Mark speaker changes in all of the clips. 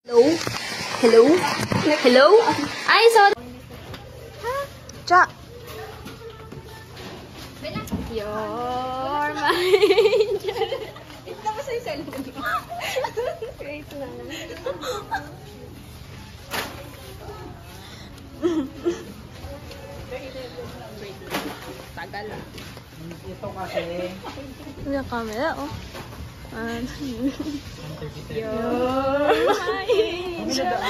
Speaker 1: Hello? Hello? Hello? Ay, sorry.
Speaker 2: Cha.
Speaker 1: You're my angel. Ito ba sa'yo cellphone mo? Wait lang. Tagal ah.
Speaker 3: Ito kasi.
Speaker 2: Yung camera, oh.
Speaker 1: You're my angel.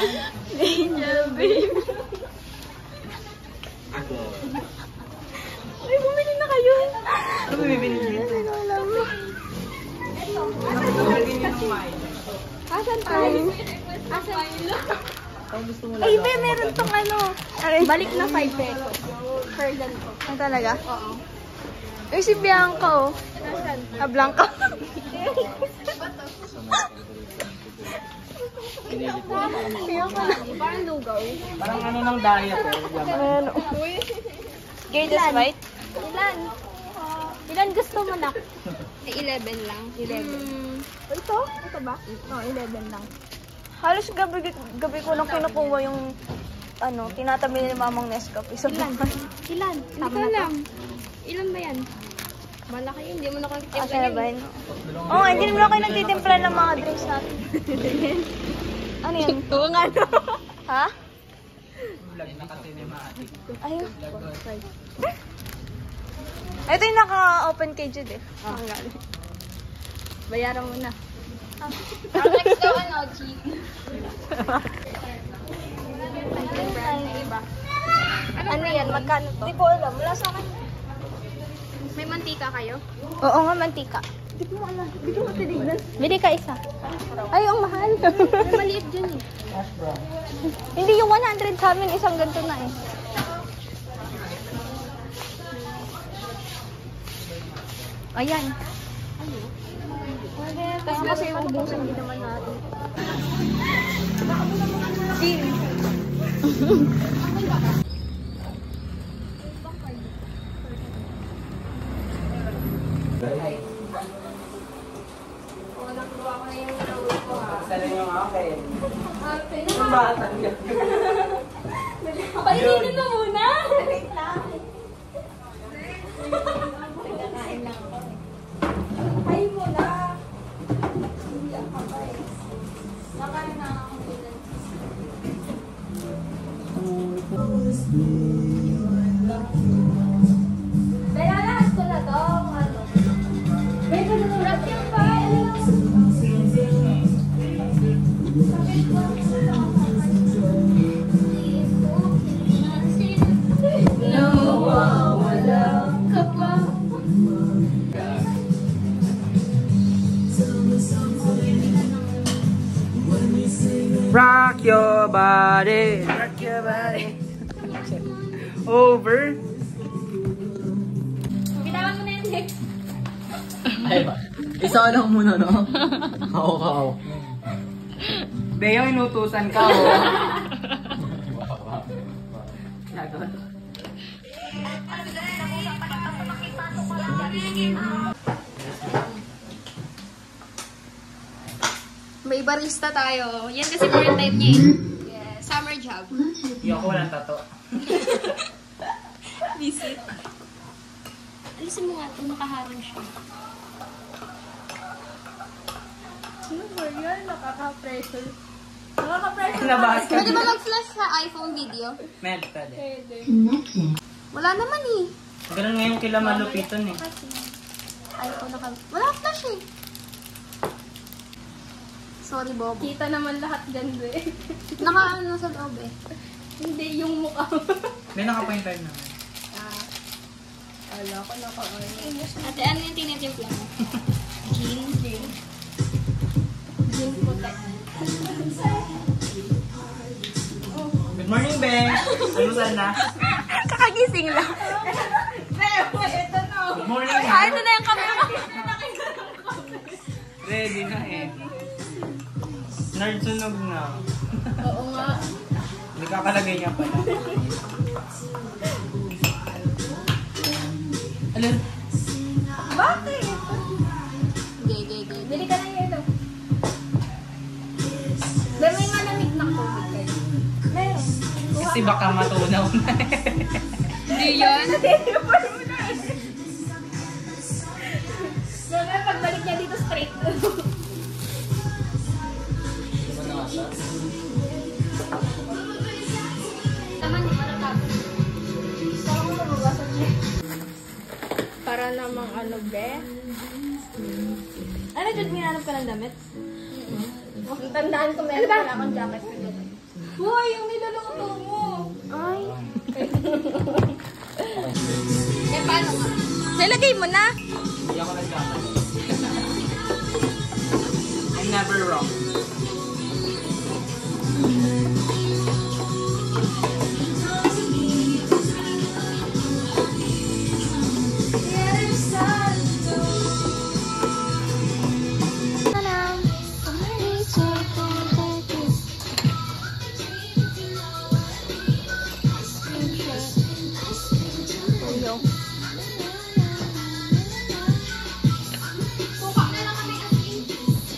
Speaker 1: Angel, baby. Ay, bumili na kayo.
Speaker 3: Ano bibili niyo?
Speaker 2: Alam mo.
Speaker 1: Asan tayo? Asan?
Speaker 2: Ay, be, meron tong ano.
Speaker 1: Balik na 5 pesos. Per ganito.
Speaker 2: Ang talaga?
Speaker 1: Oo.
Speaker 2: Ay, si Bianca, oh.
Speaker 1: Asan?
Speaker 2: Ah, Blanca. Bianca na.
Speaker 1: Parang lugaw.
Speaker 3: Parang ano ng diet eh.
Speaker 2: Ayan, oh. Gauges, right?
Speaker 1: Ilan? Ilan gusto mo na? 11 lang. 11.
Speaker 2: Ito?
Speaker 1: Ito ba? Oo, 11 lang.
Speaker 2: Halos gabi ko nang kinukuha yung tinatabi ni Mamang Nescafe. So,
Speaker 1: Ilan? Ilan? Tama na lang. Ilan ba yan? Malaki yun. Hindi mo na kagtimpla
Speaker 2: asa na ba yun? Oo, hindi naman ako nagtitimpla ng mga drinks natin. Ano yun?
Speaker 1: Oo nga no.
Speaker 2: Ha?
Speaker 3: Vlog na kasi ni Mati.
Speaker 2: Ayun. Ito yung naka-open kay Jude eh.
Speaker 1: Ang galing. Bayaran mo na.
Speaker 2: Next daw ano, G. Ano yan? Magkano to? Hindi ko alam. Wala sa akin.
Speaker 1: May mantika kayo?
Speaker 2: Oo nga, mantika.
Speaker 1: Hindi ko alam. Hindi ko matinignan.
Speaker 2: Bili ka isa. Ay, ang mahal.
Speaker 1: May maliit dyan eh.
Speaker 3: Hash brown.
Speaker 2: Hindi yung 100 sa amin, isang ganito na eh. Ayan. Tapos kasi ubusan din naman natin. Gin.
Speaker 3: Sala yung akin. Yung bata niya.
Speaker 1: Paininin mo muna! Ay mo na! Hindi ako kapay. Nakain na ako nila. Kaya lahat ko na to. Ano? May tulad yung ba?
Speaker 3: Rock your body. Rock your body. Over.
Speaker 1: Bitawan mo na yung next.
Speaker 3: Ay ba? Isa lang muna, no? Kao. Beo, inutusan ka, oh. Gagawin.
Speaker 1: May barista tayo. Yan kasi part-time niya eh. Yeah, summer job.
Speaker 3: Hindi ako walang tato.
Speaker 1: Visit. Alisin mo nga ito, nakaharang siya. Ano ba yan? Nakaka-pressure. Nakaka-pressure.
Speaker 3: Nabahas ka.
Speaker 1: Pwede ba mag-flash sa iPhone video?
Speaker 3: Med, pwede.
Speaker 1: Pwede. Wala naman eh.
Speaker 3: Ganun ngayon kila malupiton eh.
Speaker 1: Kasi iPhone naka... Wala flash eh. Sorry, Bobo. Kita naman lahat dyan, be. Naka-ano sa loob eh. Hindi, yung mukha mo.
Speaker 3: May nakapointer naman.
Speaker 1: Wala ko naka-ano. Ate, ano yung tinitimpla mo? Gin. Gin puti.
Speaker 3: Good morning, Be! Alusan na.
Speaker 2: Kakagising lang.
Speaker 3: Good morning,
Speaker 2: Ay,
Speaker 3: ha?
Speaker 2: ito na yung camera ko.
Speaker 3: Ready na eh. Nerd sunog na.
Speaker 1: Oo nga.
Speaker 3: Hindi kakalagay niya pala. Alin?
Speaker 1: Bakit? Gay. Bili ka na yun. May nga lang
Speaker 3: kasi baka matunaw na.
Speaker 1: Hindi yun. Mamaya pagbalik niya dito straight. Naman, di matatapos. Parang ko mababasan niya. Para namang ano, be?
Speaker 2: Ano, Jud, minanap ka ng damit?
Speaker 1: Tandaan ko meron wala akong jacket. Hoy, yung niluluto mo!
Speaker 2: Ay.
Speaker 1: Eh, paano nga?
Speaker 2: Nilagay mo na.
Speaker 3: Hindi ako nagkamali. I'm never wrong.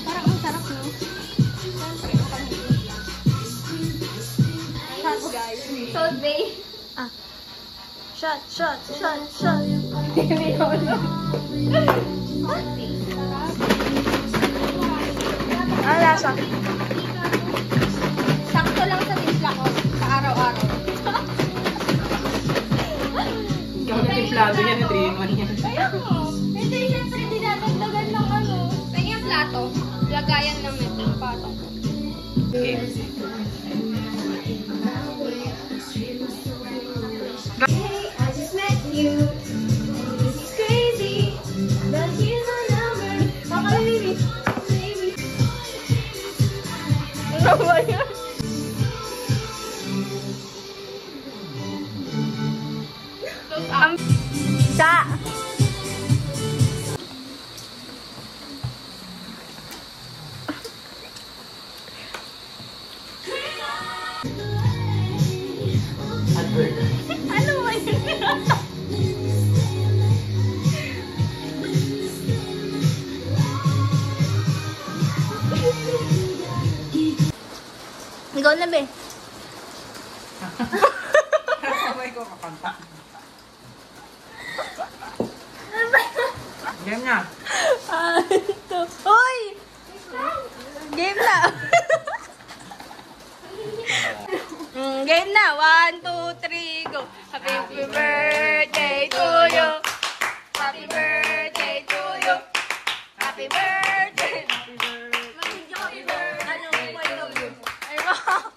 Speaker 1: Parang ang sarap, no? Shots, guys. Salt Bay.
Speaker 2: Shot, shot, shot, shot.
Speaker 1: Hindi ko alam. Salt Bay.
Speaker 2: Ano lasa?
Speaker 1: Sakto lang sa timpla ko. Sa araw-araw.
Speaker 3: Ikaw na timplado yan, 3-in-1 yan.
Speaker 1: Kaya mo. Hindi, syempre, dinadagdagan ng ano. Kaya yung plato. Lagayan ng ito. Patong.
Speaker 3: Okay.
Speaker 1: Hey, I just met you. This is crazy. But here's my number. Mama, baby. Baby.
Speaker 2: Ano ba yan? Sa.
Speaker 3: Advert.
Speaker 2: Ano ba yun? Ikaw na, be.
Speaker 3: Sabay ko kakanta. Game na.
Speaker 2: Hoy! Game na. Game na. 1, 2, 3, go. Happy birthday to you. Happy birthday to you. Happy birthday. Happy birthday. Ano ba yun? Ay, wow.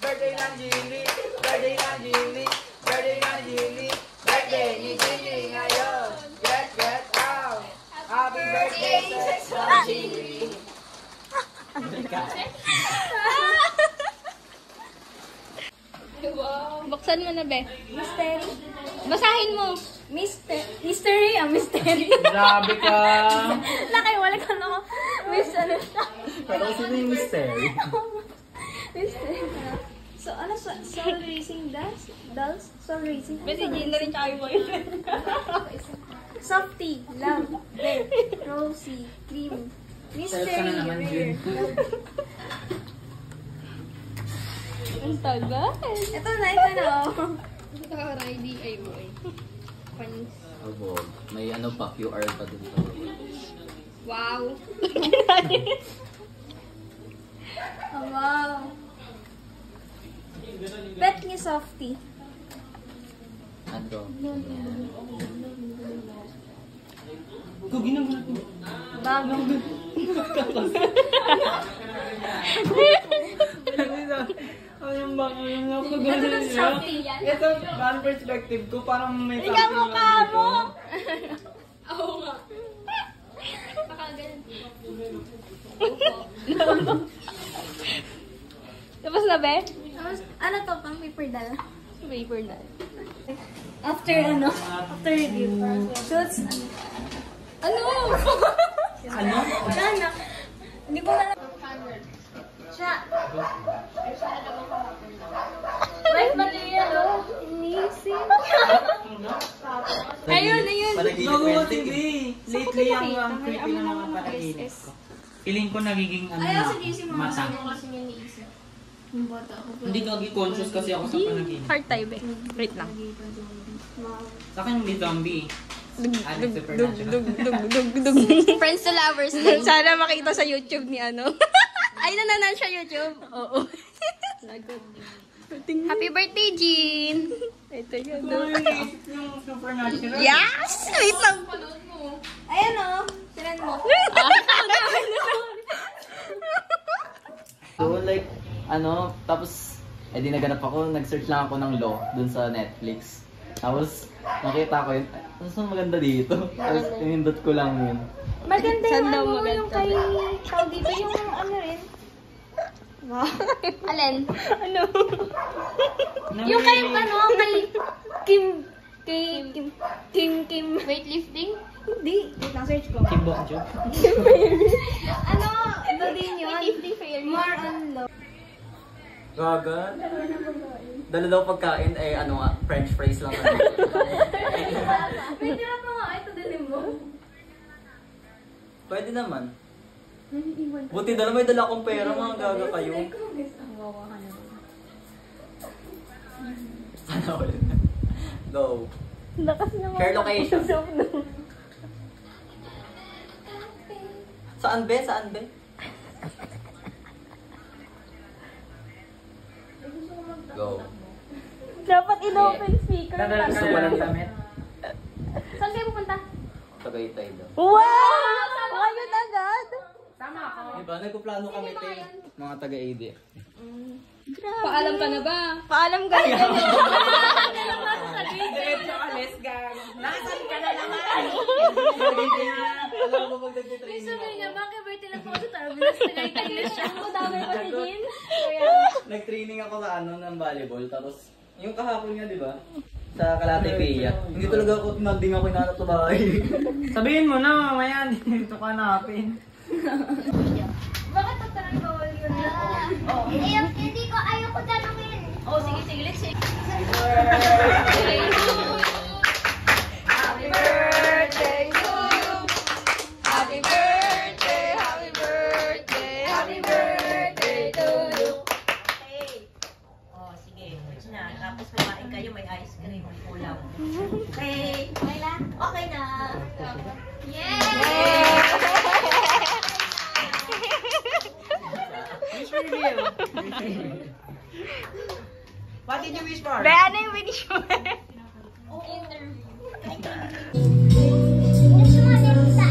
Speaker 3: Birthday ng Jimmy, birthday ng Jimmy, birthday ng Jimmy, birthday ni Jimmy ngayon. Get out. Happy birthday sa Jimmy.
Speaker 1: Buksan mo na, be.
Speaker 2: Mystery.
Speaker 1: Basahin mo.
Speaker 2: Mystery. Mystery.
Speaker 3: Grabe ka.
Speaker 2: Laki, wala ka na. Mystery.
Speaker 3: Pero sino yung mystery?
Speaker 2: Mystery. So, ano? Soul Racing Dolls? Soul Racing?
Speaker 1: Pwede gin na rin tsaka yung boyfriend.
Speaker 2: Softy. Love. Red. Rosy. Cream.
Speaker 3: Self ka na naman, Jun.
Speaker 1: Ang tagal.
Speaker 2: Ito na.
Speaker 1: Ready ay boy. Panis.
Speaker 4: Abo, may ano pa, QR pa dun.
Speaker 1: Wow.
Speaker 2: Oh, wow. Pet ni Softy.
Speaker 4: Ano?
Speaker 3: Kugi na muna.
Speaker 2: Bago.
Speaker 3: Ano yung bago yung ako
Speaker 2: Ito na Softy yan.
Speaker 3: Ito, one perspective ko, parang may
Speaker 2: Ikaw mukha mo.
Speaker 1: Oo nga. Baka ganun.
Speaker 2: Tapos na, be? Tapos, ano to? Pang paper dala?
Speaker 1: Paper na.
Speaker 2: After review. Shoots,
Speaker 1: Ano?
Speaker 3: Ano?
Speaker 2: Sana. Hindi ko na. Siya. Wait, mali yan, oh. Inisip.
Speaker 1: Ayun.
Speaker 4: Panaginip
Speaker 3: Gago
Speaker 4: ko yan.
Speaker 3: kasi, B. Lately, ang creepy na mga panaginip ko. Feeling ko nagiging ano na ako, mata. Hindi gagi conscious kasi ako sa panaginip.
Speaker 2: Heart tayo, be. Wait lang.
Speaker 3: Sa akin hindi zombie. Ano, supernatural.
Speaker 2: Friends to lovers din. Sana makita sa YouTube ni ano. Ay, nananan siya YouTube. Oo. Happy birthday, Jean! Ito yun.
Speaker 3: Yung supernatural.
Speaker 2: Yes! Wait lang.
Speaker 1: Ayan o. Sinan mo.
Speaker 4: So like, ano, tapos, di naganap ako, nag-search lang ako ng law dun sa Netflix. Tapos, nakita ko yun, ano saan maganda dito? Tapos, pinindot ko lang yun.
Speaker 1: Maganda
Speaker 2: Saan
Speaker 1: yung
Speaker 2: daw
Speaker 1: ano,
Speaker 2: maganda?
Speaker 1: yung kay... Tawag dito yung ano rin. Alin?
Speaker 2: Ano?
Speaker 1: Yung kay ano, kay Kim. Weightlifting? Hindi. Wait lang, search ko.
Speaker 3: Kim Bok Joe.
Speaker 1: Ano? Ito din yun. Weightlifting fairy. More on low.
Speaker 4: Gaga? Dala daw pagkain, ano nga, french fries lang.
Speaker 1: Pwede na pa nga. Ito din mo.
Speaker 4: Pwede naman. Buti dala may dala akong pera, mga gaga kayo. Sana ulit. Go.
Speaker 1: Lakas naman.
Speaker 4: Share location. Saan be? Saan be? Go.
Speaker 1: Dapat in-open speaker.
Speaker 3: Nadala ka na lang damit.
Speaker 1: Saan kayo pupunta?
Speaker 4: Tagaytay daw.
Speaker 2: Wow! Ayun agad!
Speaker 4: Diba? Nagkuplano kami tayo. Mga taga-ADF.
Speaker 2: Paalam ka na ba? Paalam ka na.
Speaker 3: Diretso alis, gago. Nasaan ka na naman?
Speaker 4: Alam mo pag nag-training
Speaker 1: Sabi niya,
Speaker 4: ako.
Speaker 1: bakit birthday lang po sa Tarbulas? Nagkakalit siya. Ako dami pa si Jean.
Speaker 4: Nag-training ako sa ng volleyball. Tapos, yung kahapon nga, di ba? Sa Kalate Pia. Hindi talaga ako, nanding ako inanap sa bahay.
Speaker 3: Sabihin mo na, mamaya dito ka hanapin.
Speaker 1: Bakit pagtanong bawal yun? Hindi ko ayoko tanongin.
Speaker 2: Oh, sige, sige, let's see.
Speaker 1: Happy birthday to you.
Speaker 2: Happy birthday, happy birthday, happy birthday to you.
Speaker 5: Oh, sige. Tapos na. Tapos kumain kayo, may ice cream, may ulam. Okay.
Speaker 1: Okay na?
Speaker 5: Okay na.
Speaker 1: Yay!
Speaker 3: Wish review. What did you wish for?
Speaker 2: Be, ano yung wish mo?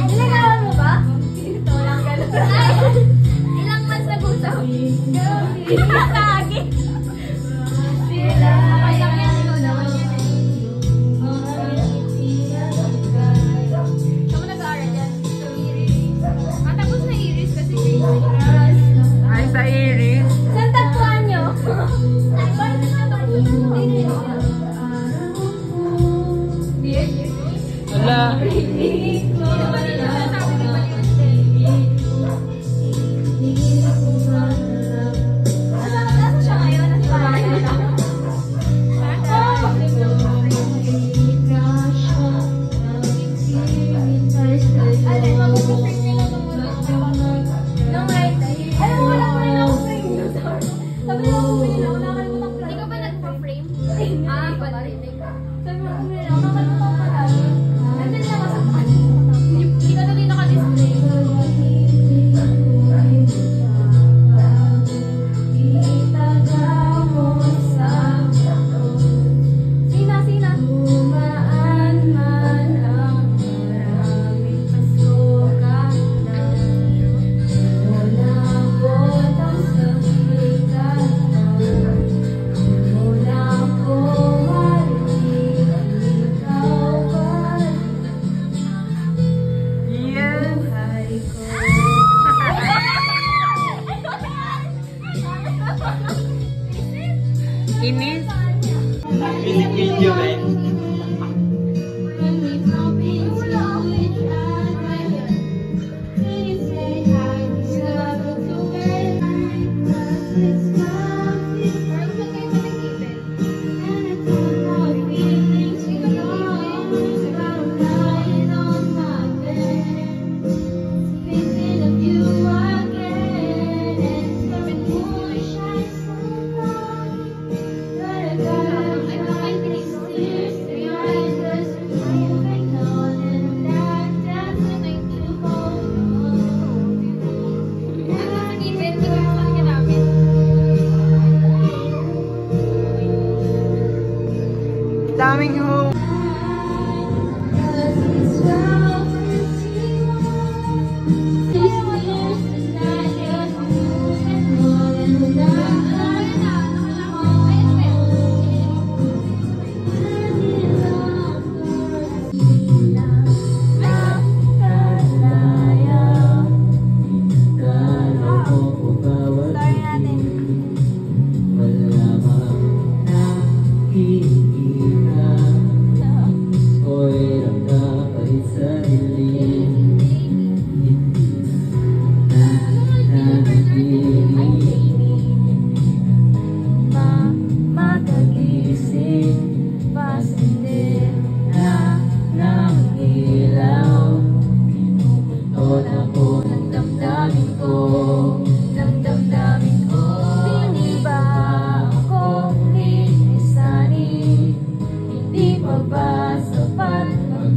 Speaker 1: Ilagawan mo ba? Ito lang ganun. Ilang months nag-usap? Nakakagit. Sila. Okay lang yan. Ikaw naman yan eh. Saan mo nag-aaral yan? Sa Iris. Tapos na Iris kasi Iris.
Speaker 3: Ay, sa Iris.
Speaker 1: Saan tagpuan nyo? Ay, bakit na tapos na Iris?
Speaker 3: Wala.
Speaker 1: Hindi ka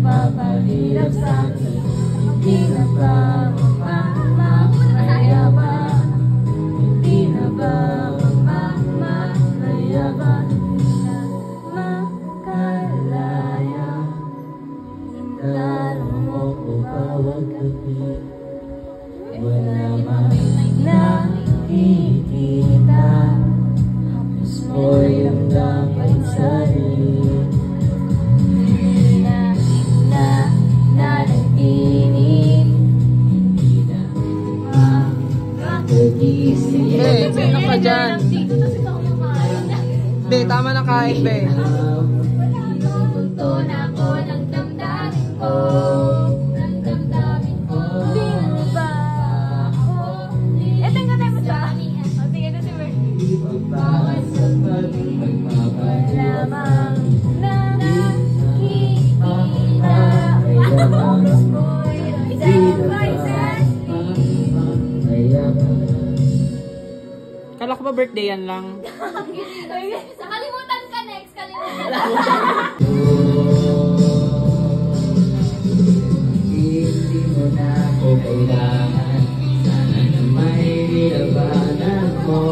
Speaker 1: nagpapahirap sa'kin. Hindi na ba mamamayabang? Hindi na ba mamamayabang? Hindi na makalaya. Lalo mo ko bawat gabi. Wala mang nakikita. Hapos mo'y ramdam kahit sarili.
Speaker 3: Be, sino ka dyan? Be, tama na kain, be.
Speaker 1: Napunto na ako ng damdamin ko. Ng damdamin ko. Hindi mo ba ako? Eto yung katay mo siya. O, sige na si Bert. Bawat sandali, wala mang nakikita. Hapos mo'y ramdam kahit sarili.
Speaker 3: Kala ko ba birthday yan lang?
Speaker 1: Sa kalimutan ka next, kalimutan.
Speaker 4: Hindi mo na ako kailangan. Sana na may nilabanan mo.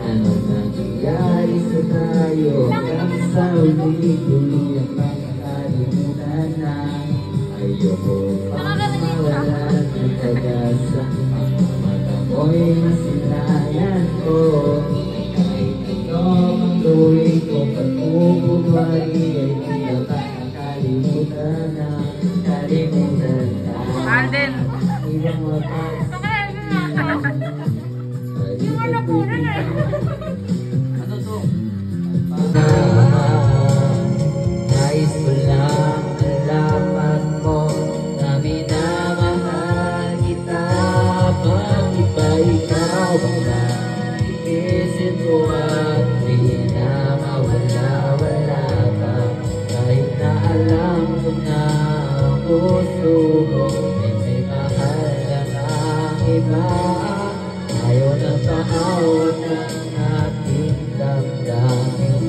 Speaker 4: Ano nangyari sa tayo? Hanggang sa uli, tuloy ang makakalimutan na. Ayoko pang mawalan ng pag-asa. Ang mata mo'y masilayan ko. Kahit anong gawin ko, pagpupunwari ay di na makakalimutan na. Kalimutan na.
Speaker 3: Alden!
Speaker 4: Ibang wakas.
Speaker 1: Yung ano po rin eh.
Speaker 4: Ano to? Nais ko lang alaman mo na minamahal kita. Bakit ba ikaw ang naisip ko at di na mawala-wala ka? Kahit na alam ko na ang puso mo ay may mahal lang iba. Ayaw na paawat ng ating damdamin.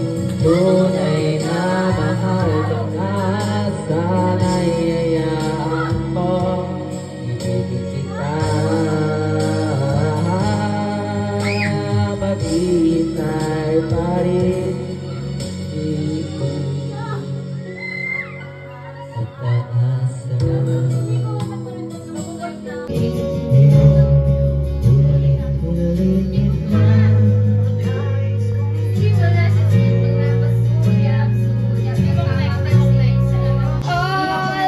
Speaker 4: Tunay na mahal ka na. Sana'y hayaan mo. Ibigin kita. Maghihintay pa rin dito sa taas ng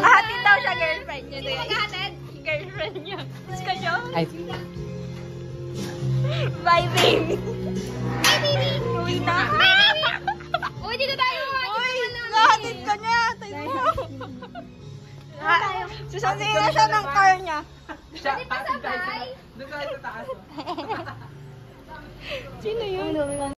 Speaker 2: Hatid daw siya girlfriend niya. Sino maghahatid? Girlfriend niya. Gusto siya?
Speaker 3: Ay,
Speaker 2: Bye, baby. Bye, baby. Uwi na.
Speaker 1: Uy, dito tayo.
Speaker 2: Uy, nahatid ka niya. Tayo mo. Susunod na siya ng car niya.
Speaker 1: Pwede pa sabay?
Speaker 3: doon ka sa taas.
Speaker 2: Sino yun?